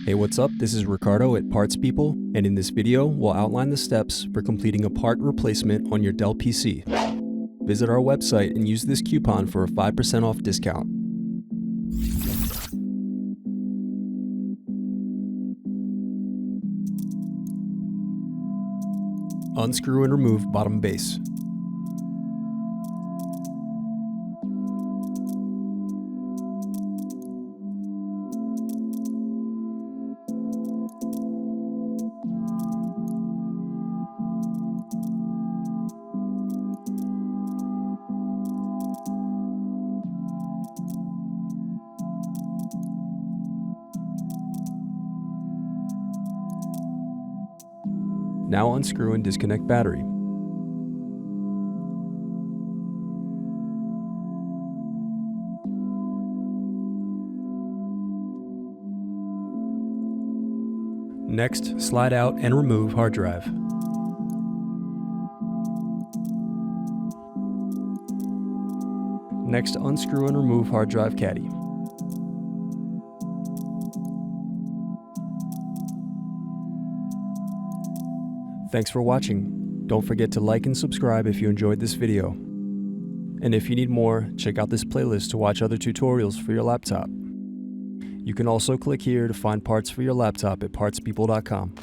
Hey, what's up? This is Ricardo at Parts People, and in this video, we'll outline the steps for completing a part replacement on your Dell PC. Visit our website and use this coupon for a 5% off discount. Unscrew and remove bottom base. Now unscrew and disconnect battery. Next, slide out and remove hard drive. Next, unscrew and remove hard drive caddy. Thanks for watching. Don't forget to like and subscribe if you enjoyed this video. And if you need more, check out this playlist to watch other tutorials for your laptop. You can also click here to find parts for your laptop at partspeople.com.